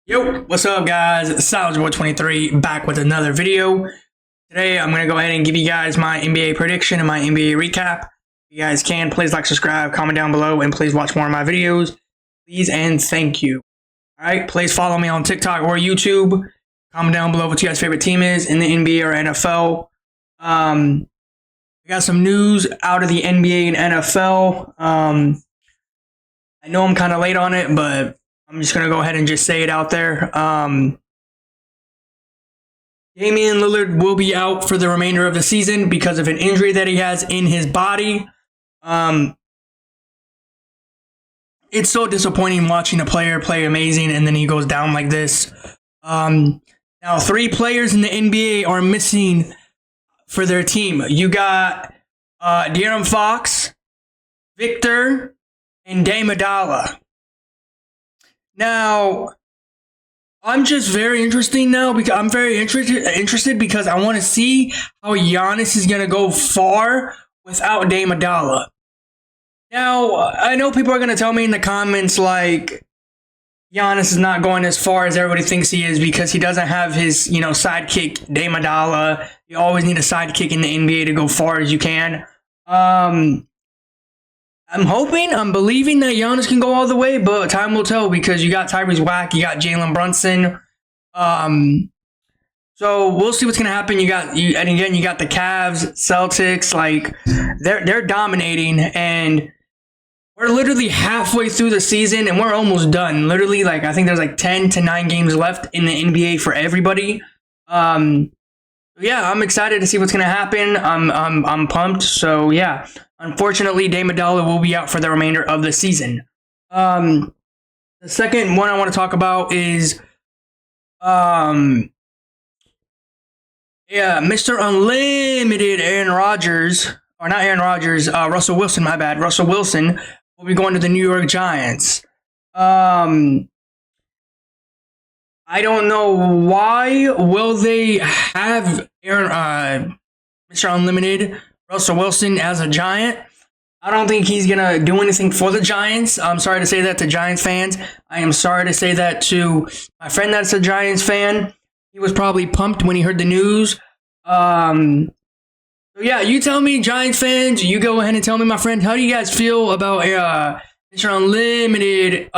Yo, what's up guys? Soldier23 back with another video. Today I'm going to go ahead and give you guys my NBA prediction and my NBA recap. If you guys can, please like, subscribe, comment down below, and please watch more of my videos. Please and thank you. Alright, please follow me on TikTok or YouTube. Comment down below what you guys' favorite team is in the NBA or NFL. I got some news out of the NBA and NFL. I know I'm kind of late on it, but I'm just going to go ahead and just say it out there. Damian Lillard will be out for the remainder of the season because of an injury that he has in his body. It's so disappointing watching a player play amazing and then he goes down like this. Now, 3 players in the NBA are missing for their team. You got De'Aaron Fox, Victor, and Dame Adala. Now, I'm just very interested now because I'm very interested because I want to see how Giannis is going to go far without Dame Adala. Now, I know people are going to tell me in the comments like Giannis is not going as far as everybody thinks he is because he doesn't have his, sidekick Dame Adala. You always need a sidekick in the NBA to go far as you can. I'm believing that Giannis can go all the way, but time will tell because you got Tyrese Wack, you got Jalen Brunson. So we'll see what's gonna happen. You got the Cavs, Celtics, like they're dominating, and we're literally halfway through the season, and we're almost done. Literally, like I think there's like 10 to 9 games left in the NBA for everybody. Yeah, I'm excited to see what's gonna happen. I'm pumped. So yeah. Unfortunately, Dame Adala will be out for the remainder of the season. The second one I want to talk about is Mr. Unlimited Aaron Rodgers, or not Aaron Rodgers, Russell Wilson, my bad. Russell Wilson will be going to the New York Giants. I don't know why will they have Mr. Unlimited Russell Wilson as a Giant. I don't think he's going to do anything for the Giants. I'm sorry to say that to Giants fans. I am sorry to say that to my friend that's a Giants fan. He was probably pumped when he heard the news. So yeah, you tell me, Giants fans, you go ahead and tell me, my friend, how do you guys feel about Mr. Unlimited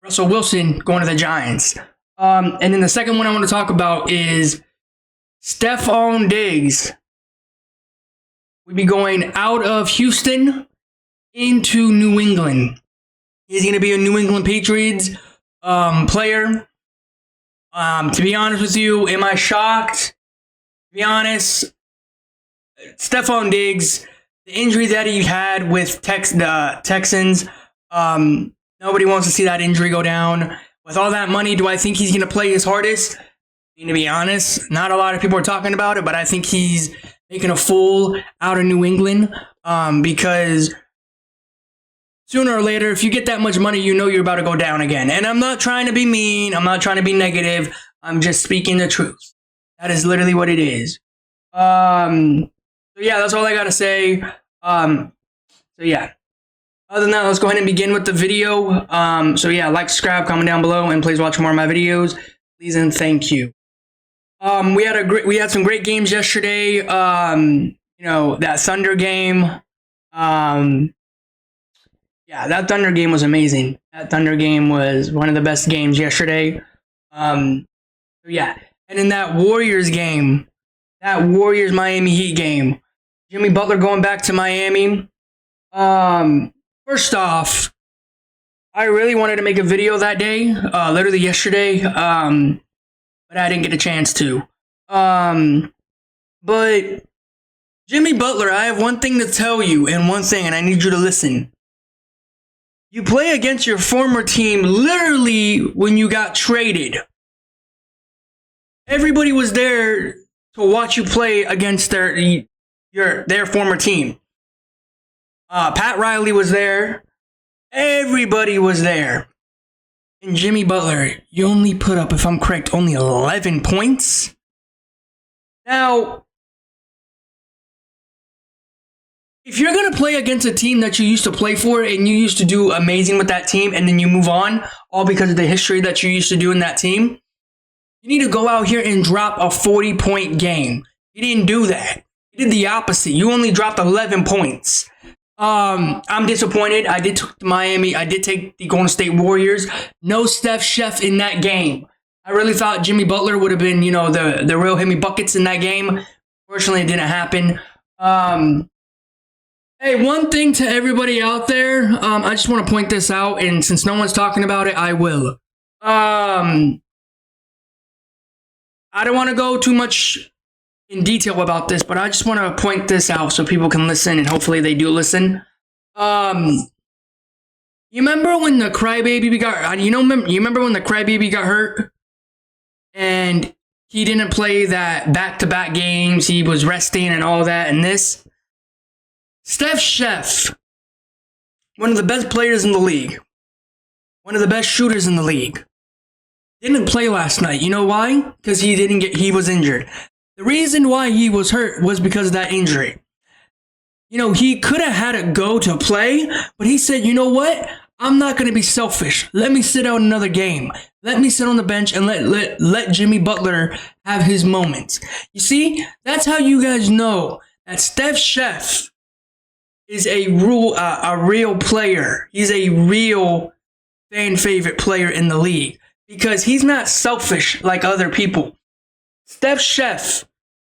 Russell Wilson going to the Giants? And then the second one I want to talk about is Stephon Diggs will be going out of Houston into New England. He's going to be a New England Patriots player. To be honest with you, am I shocked? To be honest, Stephon Diggs, the injury that he had with Texans, nobody wants to see that injury go down. With all that money, do I think he's going to play his hardest? To be honest, not a lot of people are talking about it, but I think he's making a fool out of New England because sooner or later, if you get that much money, you know you're about to go down again. And I'm not trying to be mean. I'm not trying to be negative. I'm just speaking the truth. That is literally what it is. So yeah, that's all I got to say. So yeah. Other than that, let's go ahead and begin with the video. So yeah, like, subscribe, comment down below, and please watch more of my videos. Please and thank you. We had some great games yesterday. That Thunder game. Yeah, that Thunder game was amazing. That Thunder game was one of the best games yesterday. Yeah, and in that Warriors game, that Warriors Miami Heat game, Jimmy Butler going back to Miami. First off, I really wanted to make a video that day, literally yesterday. But I didn't get a chance to. But Jimmy Butler, I have one thing to tell you, and I need you to listen. You play against your former team literally when you got traded. Everybody was there to watch you play against their former team. Pat Riley was there. Everybody was there. And Jimmy Butler, you only put up, if I'm correct, only 11 points? Now, if you're going to play against a team that you used to play for and you used to do amazing with that team and then you move on, all because of the history that you used to do in that team, you need to go out here and drop a 40-point game. You didn't do that. You did the opposite. You only dropped 11 points. I'm disappointed. I did take Miami. I did take the Golden State Warriors. No Steph Chef in that game. I really thought Jimmy Butler would have been, the real hit me buckets in that game. Fortunately, it didn't happen. Hey, one thing to everybody out there, I just want to point this out, and since no one's talking about it, I will. I don't want to go too much in detail about this, but I just want to point this out so people can listen, and hopefully they do listen. You remember when the Crybaby got? You remember when the Crybaby got hurt, and he didn't play that back-to-back games. He was resting and all that, and this. Steph Chef, one of the best players in the league, one of the best shooters in the league, didn't play last night. You know why? Because he was injured. The reason why he was hurt was because of that injury. He could have had to go to play, but he said, you know what? I'm not going to be selfish. Let me sit out another game. Let me sit on the bench and let Jimmy Butler have his moments. You see, that's how you guys know that Steph Chef is a real player. He's a real fan favorite player in the league because he's not selfish like other people. Steph Chef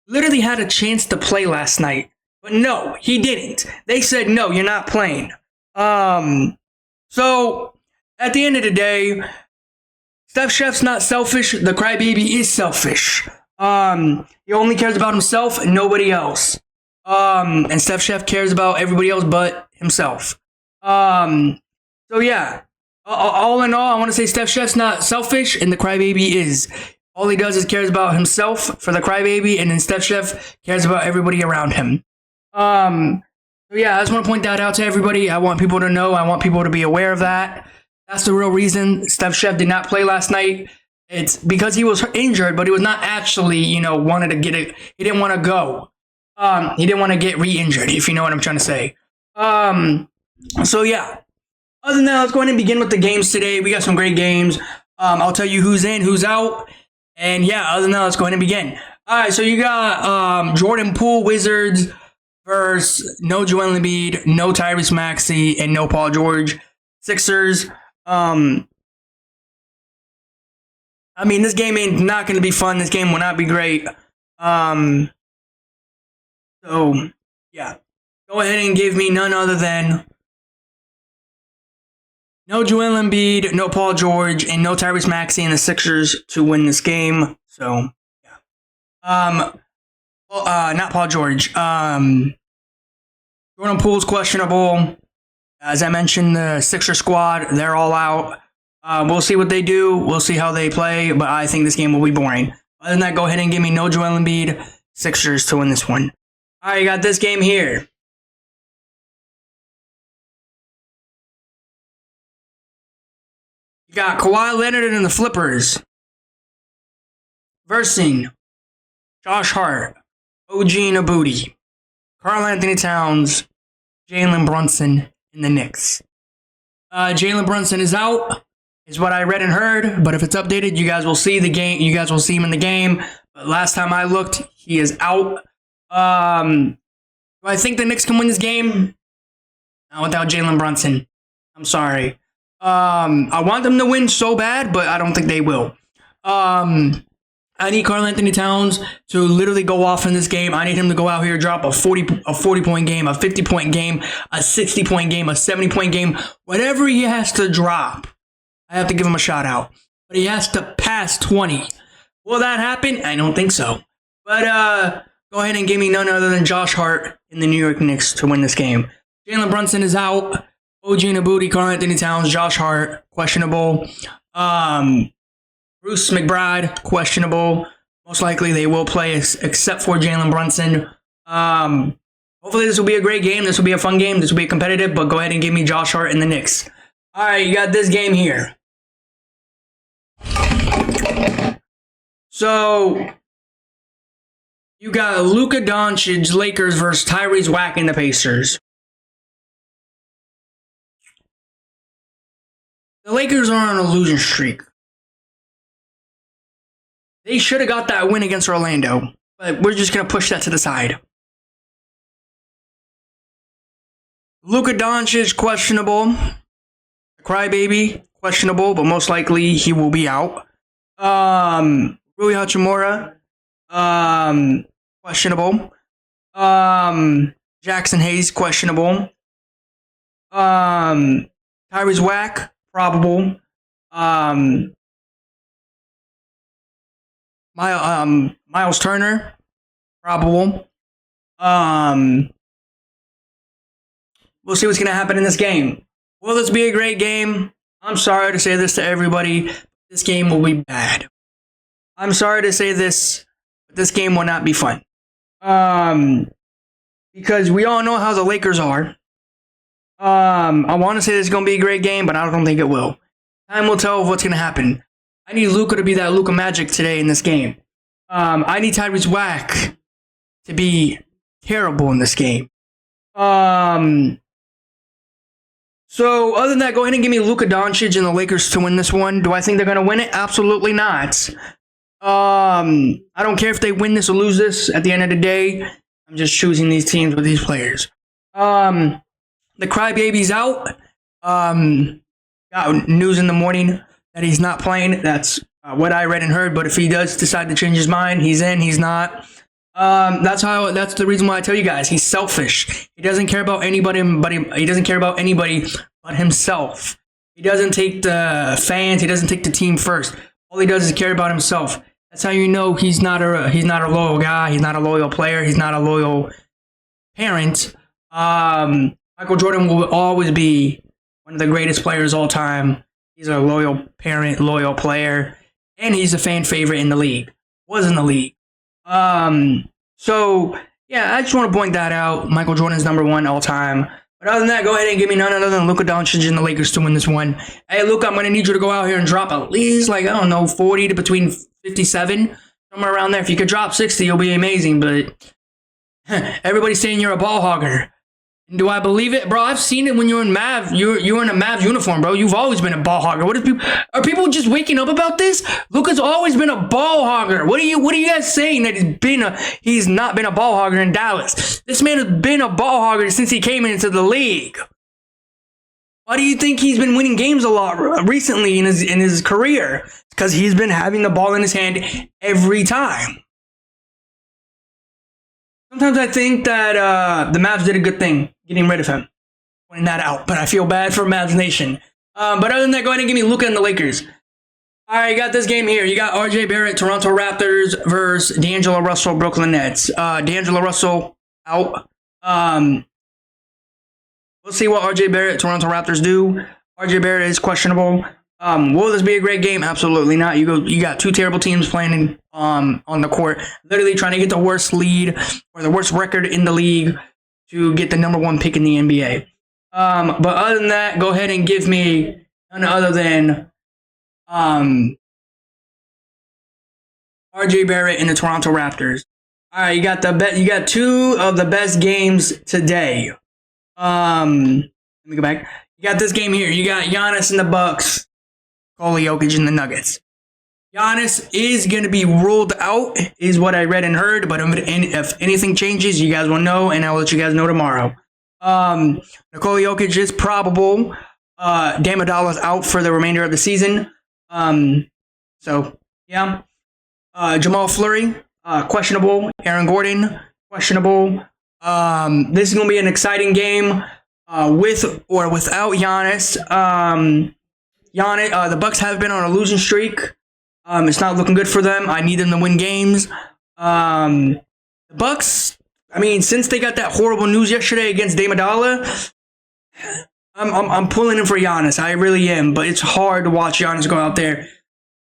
literally had a chance to play last night, but no, he didn't. They said, no, you're not playing. So at the end of the day, Steph Chef's not selfish. The Crybaby is selfish. He only cares about himself and nobody else. And Steph Chef cares about everybody else but himself. So yeah, all in all, I want to say Steph Chef's not selfish and the Crybaby is. All he does is cares about himself for the Crybaby, and then Steph Chef cares about everybody around him. So yeah, I just want to point that out to everybody. I want people to know. I want people to be aware of that. That's the real reason Steph Chef did not play last night. It's because he was injured, but he was not actually, wanted to get it. He didn't want to go. He didn't want to get re-injured, if you know what I'm trying to say. So yeah. Other than that, let's go ahead and begin with the games today. We got some great games. I'll tell you who's in, who's out. And yeah, other than that, let's go ahead and begin. All right, so you got Jordan Poole, Wizards, versus no Joel Embiid, no Tyrese Maxey, and no Paul George, Sixers. This game ain't not going to be fun. This game will not be great. So, yeah. Go ahead and give me none other than no Joel Embiid, no Paul George, and no Tyrese Maxey and the Sixers to win this game. So, yeah. Not Paul George. Jordan Poole's questionable. As I mentioned, the Sixer squad, they're all out. We'll see what they do. We'll see how they play, but I think this game will be boring. Other than that, go ahead and give me no Joel Embiid, Sixers to win this one. All right, you got this game here. You got Kawhi Leonard and the Flippers versus Josh Hart, OG Anunoby, Karl-Anthony Towns, Jalen Brunson, and the Knicks. Jalen Brunson is out, is what I read and heard, but if it's updated, you guys will see the game. You guys will see him in the game. But last time I looked, he is out. Do I think the Knicks can win this game? Not without Jalen Brunson. I'm sorry. I want them to win so bad, but I don't think they will. I need Karl-Anthony Towns to literally go off in this game. I need him to go out here, drop a 40-point game, a 50-point game, a 60-point game, a 70-point game. Whatever he has to drop, I have to give him a shout out. But he has to pass 20. Will that happen? I don't think so. But go ahead and give me none other than Josh Hart in the New York Knicks to win this game. Jalen Brunson is out. OG Anunoby, Karl-Anthony Towns, Josh Hart, questionable. Bruce McBride, questionable. Most likely they will play except for Jalen Brunson. Hopefully this will be a great game. This will be a fun game. This will be competitive, but go ahead and give me Josh Hart and the Knicks. All right, you got this game here. So, You got Luka Doncic, Lakers versus Tyrese Wack and the Pacers. The Lakers are on a losing streak. They should have got that win against Orlando, but we're just going to push that to the side. Luka Doncic, questionable. Crybaby, questionable, but most likely he will be out. Rui Hachimura, questionable. Jackson Hayes, questionable. Tyrese Wack, probable. Miles Turner, probable. We'll see what's going to happen in this game. Will this be a great game? I'm sorry to say this to everybody. This game will be bad. I'm sorry to say this, but this game will not be fun. Because we all know how the Lakers are. I want to say this is going to be a great game, but I don't think it will. Time will tell what's going to happen. I need Luka to be that Luka magic today in this game. I need Tyrese Wack to be terrible in this game. So, other than that, go ahead and give me Luka Doncic and the Lakers to win this one. Do I think they're going to win it? Absolutely not. I don't care if they win this or lose this. At the end of the day, I'm just choosing these teams with these players. The Crybaby's out. Got news in the morning that he's not playing. That's what I read and heard. But if he does decide to change his mind, he's in, he's not. That's the reason why I tell you guys, he's selfish. He doesn't care about anybody but himself. He doesn't take the fans, he doesn't take the team first. All he does is care about himself. That's how you know he's not a loyal guy, he's not a loyal player, he's not a loyal parent. Michael Jordan will always be one of the greatest players of all time. He's a loyal parent, loyal player, and he's a fan favorite in the league. Was in the league. So, yeah, I just want to point that out. Michael Jordan's number one all time. But other than that, go ahead and give me none other than Luka Doncic and the Lakers to win this one. Hey, Luka, I'm going to need you to go out here and drop at least, 40 to between 57, somewhere around there. If you could drop 60, you'll be amazing. But everybody's saying you're a ball hogger. Do I believe it? Bro, I've seen it when you're in Mav. You're in a Mavs uniform, bro. You've always been a ball hogger. Are people just waking up about this? Luka's always been a ball hogger. What are you guys saying that he's not been a ball hogger in Dallas? This man has been a ball hogger since he came into the league. Why do you think he's been winning games a lot recently in his career? Because he's been having the ball in his hand every time. Sometimes I think that the Mavs did a good thing getting rid of him, pointing that out. But I feel bad for Mavs Nation. But other than that, go ahead and give me Luka and the Lakers. All right, you got this game here. You got RJ Barrett, Toronto Raptors versus D'Angelo Russell, Brooklyn Nets. D'Angelo Russell out. We'll see what RJ Barrett, Toronto Raptors do. RJ Barrett is questionable. Will this be a great game? Absolutely not. You got two terrible teams playing on the court, literally trying to get the worst lead or the worst record in the league to get the number one pick in the NBA. But other than that, go ahead and give me none other than RJ Barrett and the Toronto Raptors. All right, you got two of the best games today. Let me go back. You got this game here. You got Giannis and the Bucks. Nikola Jokic and the Nuggets. Giannis is going to be ruled out, is what I read and heard, but if anything changes, you guys will know, and I'll let you guys know tomorrow. Nikola Jokic is probable. Dame Adala's out for the remainder of the season. So, yeah. Jamal Fleury, questionable. Aaron Gordon, questionable. This is going to be an exciting game with or without Giannis. The Bucks have been on a losing streak. It's not looking good for them. I need them to win games. The Bucks, since they got that horrible news yesterday against Dame Adala, I'm pulling in for Giannis. I really am. But it's hard to watch Giannis go out there,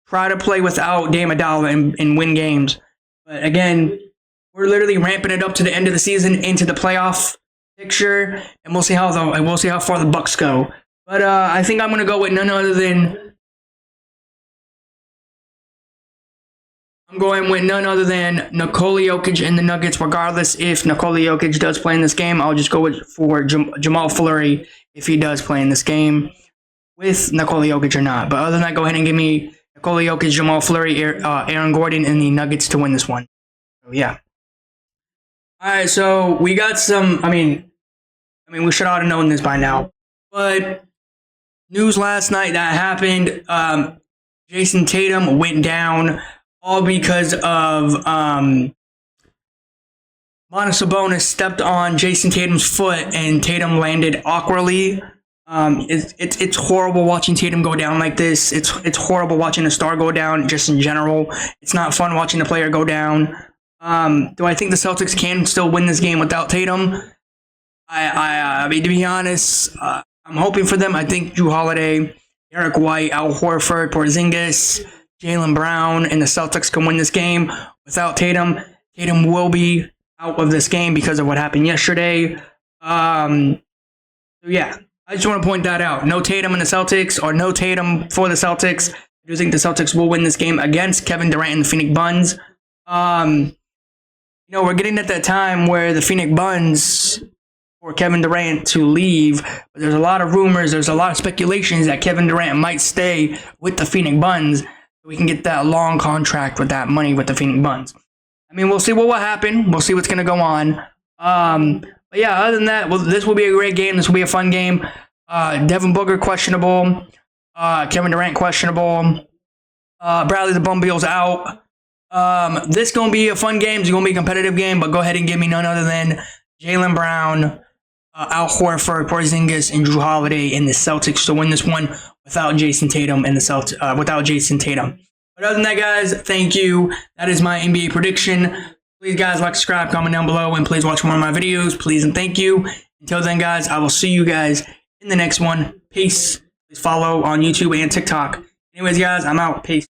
try to play without Dame Adala and win games. But again, we're literally ramping it up to the end of the season into the playoff picture, and we'll see how far the Bucks go. But I think I'm going to go with none other than I'm going with none other than Nikola Jokic and the Nuggets. Regardless if Nikola Jokic does play in this game, I'll just go for Jamal Fleury if he does play in this game, with Nikola Jokic or not. But other than that, go ahead and give me Nikola Jokic, Jamal Fleury, Aaron Gordon, and the Nuggets to win this one. So, yeah. All right, so we got some. I mean, we should have known this by now, but news last night that happened. Jason Tatum went down, all because of Sabonis stepped on Jason Tatum's foot and Tatum landed awkwardly. It's horrible watching Tatum go down like this. It's horrible watching a star go down just in general. It's not fun watching a player go down. Do I think the Celtics can still win this game without Tatum? I mean, to be honest, I'm hoping for them. I think Jrue Holiday, Derek White, Al Horford, Porzingis, Jaylen Brown, and the Celtics can win this game without Tatum. Tatum will be out of this game because of what happened yesterday. So yeah, I just want to point that out. No Tatum in the Celtics, or no Tatum for the Celtics. I do think the Celtics will win this game against Kevin Durant and the Phoenix Buns. We're getting at that time where the Phoenix Buns for Kevin Durant to leave. But there's a lot of rumors, there's a lot of speculations that Kevin Durant might stay with the Phoenix Buns. We can get that long contract with that money with the Phoenix Buns. I mean, we'll see what will happen. We'll see what's going to go on. But yeah, other than that, this will be a great game. This will be a fun game. Devin Booker questionable. Kevin Durant questionable. Bradley the Bumbeel's out. This going to be a fun game. It's going to be a competitive game, but go ahead and give me none other than Jaylen Brown, Al Horford, Porzingis, and Jrue Holiday in the Celtics to win this one without Jason Tatum and the Celtics. Without Jason Tatum. But other than that, guys, thank you. That is my NBA prediction. Please, guys, like, subscribe, comment down below, and please watch more of my videos. Please and thank you. Until then, guys, I will see you guys in the next one. Peace. Please follow on YouTube and TikTok. Anyways, guys, I'm out. Peace.